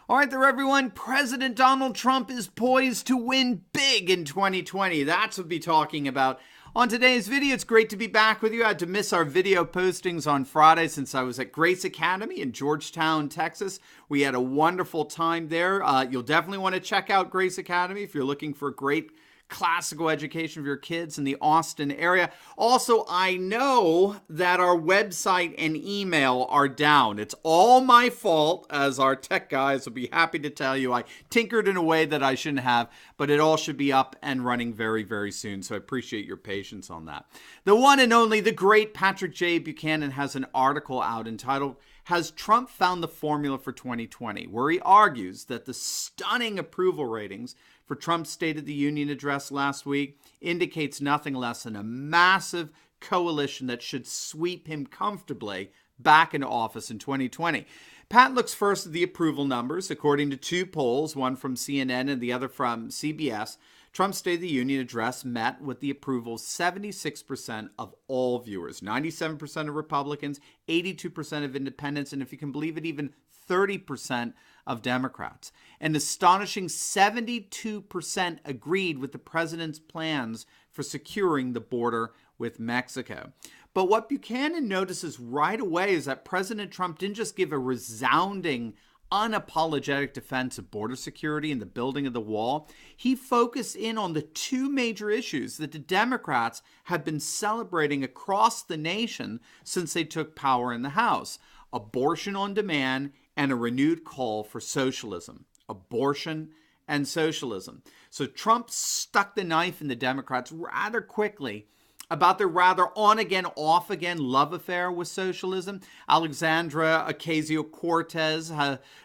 All right there, everyone. President Donald Trump is poised to win big in 2020. That's what we'll be talking about on today's video. It's great to be back with you. I had to miss our video postings on Friday since I was at Grace Academy in Georgetown, Texas. We had a wonderful time there. You'll definitely want to check out Grace Academy if you're looking for a great classical education for your kids in the Austin area. Also, I know that our website and email are down. It's all my fault, as our tech guys will be happy to tell you. I tinkered in a way that I shouldn't have, but it all should be up and running very, very soon. So I appreciate your patience on that. The one and only, the great Patrick J. Buchanan has an article out entitled, "Has Trump Found the Formula for 2020?" where he argues that the stunning approval ratings for Trump's State of the Union address last week indicates nothing less than a massive coalition that should sweep him comfortably back into office in 2020. Pat looks first at the approval numbers. According to two polls, one from CNN and the other from CBS, Trump's State of the Union address met with the approval of 76% of all viewers, 97% of Republicans, 82% of independents, and if you can believe it, even 30% of Democrats. An astonishing 72% agreed with the president's plans for securing the border with Mexico. But what Buchanan notices right away is that President Trump didn't just give a resounding, unapologetic defense of border security and the building of the wall. He focused in on the two major issues that the Democrats have been celebrating across the nation since they took power in the House: abortion on demand and a renewed call for socialism. Abortion and socialism. So Trump stuck the knife in the Democrats rather quickly about their rather on-again, off-again love affair with socialism. Alexandria Ocasio-Cortez,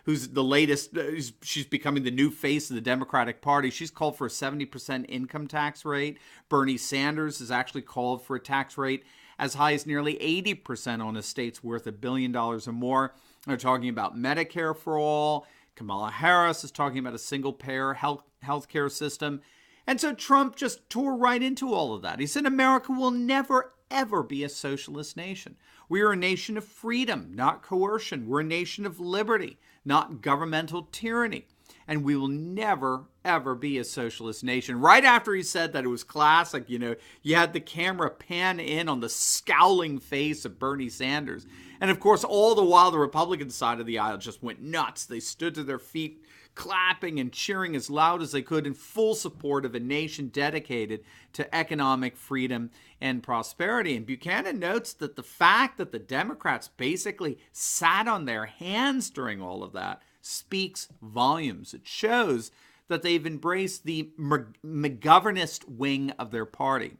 who's the latest, she's becoming the new face of the Democratic Party. She's called for a 70% income tax rate. Bernie Sanders has actually called for a tax rate as high as nearly 80% on estates worth $1 billion or more. They're talking about Medicare for all. Kamala Harris is talking about a single-payer health care system. And so Trump just tore right into all of that. He said America will never, ever be a socialist nation. We are a nation of freedom, not coercion. We're a nation of liberty, not governmental tyranny. And we will never, ever be a socialist nation. Right after he said that, it was classic. You had the camera pan in on the scowling face of Bernie Sanders. And of course, all the while, the Republican side of the aisle just went nuts. They stood to their feet, clapping and cheering as loud as they could in full support of a nation dedicated to economic freedom and prosperity. And Buchanan notes that the fact that the Democrats basically sat on their hands during all of that speaks volumes. It shows that they've embraced the McGovernist wing of their party.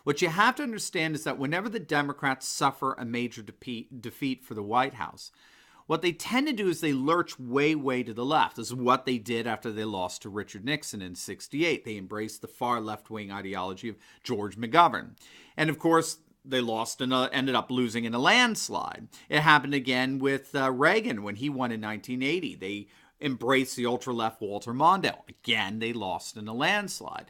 What you have to understand is that whenever the Democrats suffer a major defeat for the White House, what they tend to do is they lurch way, way to the left. This is what they did after they lost to Richard Nixon in '68. They embraced the far left-wing ideology of George McGovern. And of course, they lost and ended up losing in a landslide. It happened again with Reagan when he won in 1980. They embraced the ultra-left Walter Mondale. Again, they lost in a landslide.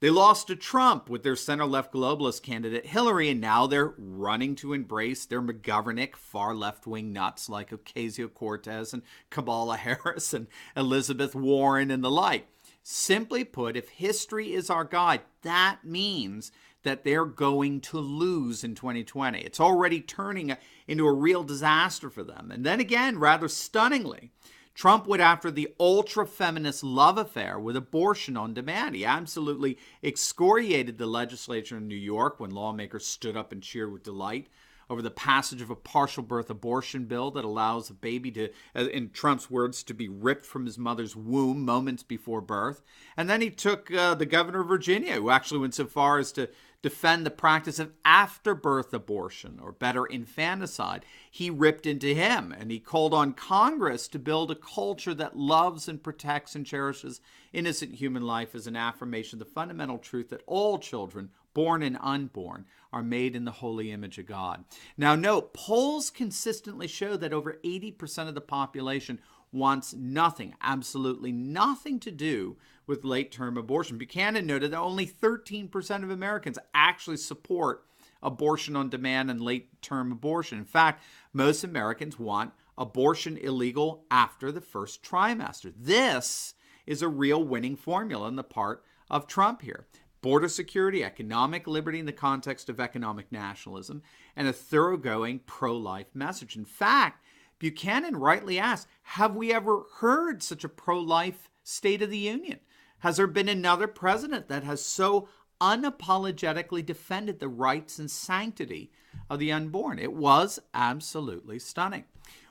They lost to Trump with their center-left globalist candidate Hillary, and now they're running to embrace their McGovernick far left-wing nuts like Ocasio-Cortez and Kamala Harris and Elizabeth Warren and the like. Simply put, if history is our guide, that means that they're going to lose in 2020. It's already turning into a real disaster for them. And then again, rather stunningly, Trump went after the ultra-feminist love affair with abortion on demand. He absolutely excoriated the legislature in New York when lawmakers stood up and cheered with delight over the passage of a partial birth abortion bill that allows a baby to, in Trump's words, to be ripped from his mother's womb moments before birth. And then he took the governor of Virginia, who actually went so far as to defend the practice of after-birth abortion, or better, infanticide. He ripped into him, and he called on Congress to build a culture that loves and protects and cherishes innocent human life as an affirmation of the fundamental truth that all children, born and unborn, are made in the holy image of God. Now note, polls consistently show that over 80% of the population wants nothing, absolutely nothing to do with late-term abortion. Buchanan noted that only 13% of Americans actually support abortion on demand and late-term abortion. In fact, most Americans want abortion illegal after the first trimester. This is a real winning formula on the part of Trump here. Border security, economic liberty in the context of economic nationalism, and a thoroughgoing pro-life message. In fact, Buchanan rightly asked, have we ever heard such a pro-life State of the Union? Has there been another president that has so unapologetically defended the rights and sanctity of the unborn? It was absolutely stunning.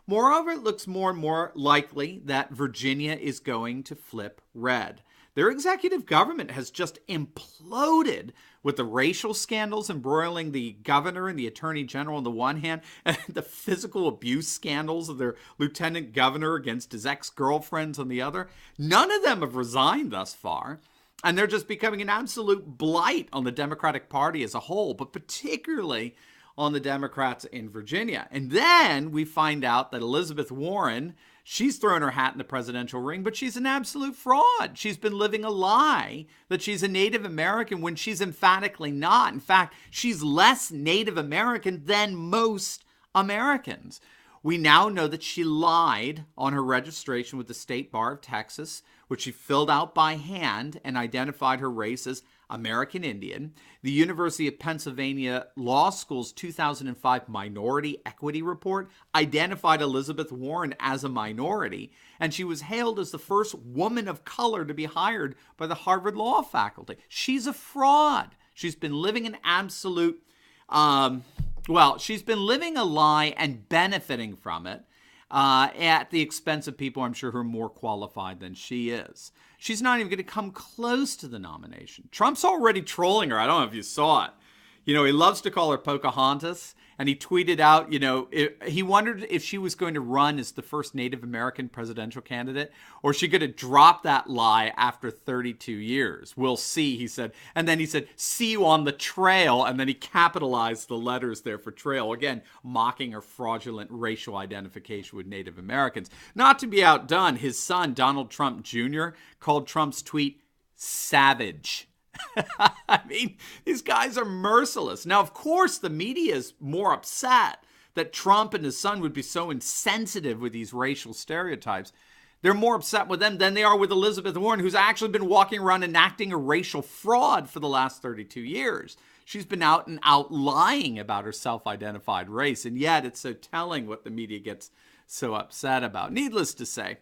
Moreover, it looks more and more likely that Virginia is going to flip red. Their executive government has just imploded with the racial scandals embroiling the governor and the attorney general on the one hand, and the physical abuse scandals of their lieutenant governor against his ex-girlfriends on the other. None of them have resigned thus far, and they're just becoming an absolute blight on the Democratic Party as a whole, but particularly on the Democrats in Virginia. And then we find out that Elizabeth Warren, she's thrown her hat in the presidential ring, but she's an absolute fraud. She's been living a lie that she's a Native American when she's emphatically not. In fact, she's less Native American than most Americans. We now know that she lied on her registration with the State Bar of Texas, which she filled out by hand and identified her race as American Indian. The University of Pennsylvania Law School's 2005 Minority Equity Report identified Elizabeth Warren as a minority, and she was hailed as the first woman of color to be hired by the Harvard Law faculty. She's a fraud. She's been living an absolute, she's been living a lie and benefiting from it at the expense of people, I'm sure, who are more qualified than she is. She's not even going to come close to the nomination. Trump's already trolling her. I don't know if you saw it. He loves to call her Pocahontas, and he tweeted out, he wondered if she was going to run as the first Native American presidential candidate, or she could have dropped that lie after 32 years. We'll see, he said. And then he said, see you on the trail, and then he capitalized the letters there for trail, again, mocking her fraudulent racial identification with Native Americans. Not to be outdone, his son, Donald Trump Jr., called Trump's tweet savage. I mean, these guys are merciless. Now, of course, the media is more upset that Trump and his son would be so insensitive with these racial stereotypes. They're more upset with them than they are with Elizabeth Warren, who's actually been walking around enacting a racial fraud for the last 32 years. She's been out and out lying about her self-identified race, and yet it's so telling what the media gets so upset about. Needless to say,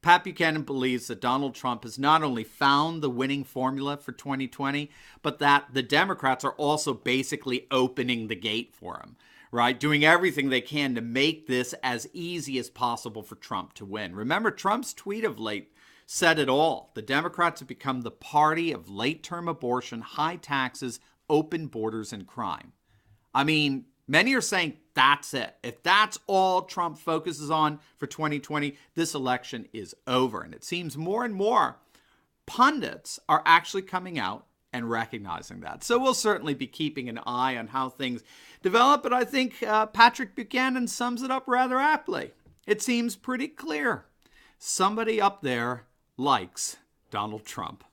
Pat Buchanan believes that Donald Trump has not only found the winning formula for 2020, but that the Democrats are also basically opening the gate for him, right? Doing everything they can to make this as easy as possible for Trump to win. Remember, Trump's tweet of late said it all. The Democrats have become the party of late-term abortion, high taxes, open borders, and crime. I mean, many are saying that's it. If that's all Trump focuses on for 2020, this election is over. And it seems more and more pundits are actually coming out and recognizing that. So we'll certainly be keeping an eye on how things develop. But I think Patrick Buchanan sums it up rather aptly. It seems pretty clear. Somebody up there likes Donald Trump.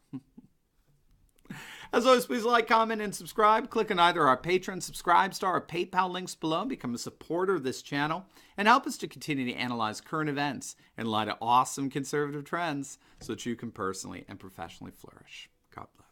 As always, please like, comment, and subscribe. Click on either our Patreon, Subscribe Star, or PayPal links below and become a supporter of this channel and help us to continue to analyze current events in light of awesome conservative trends so that you can personally and professionally flourish. God bless.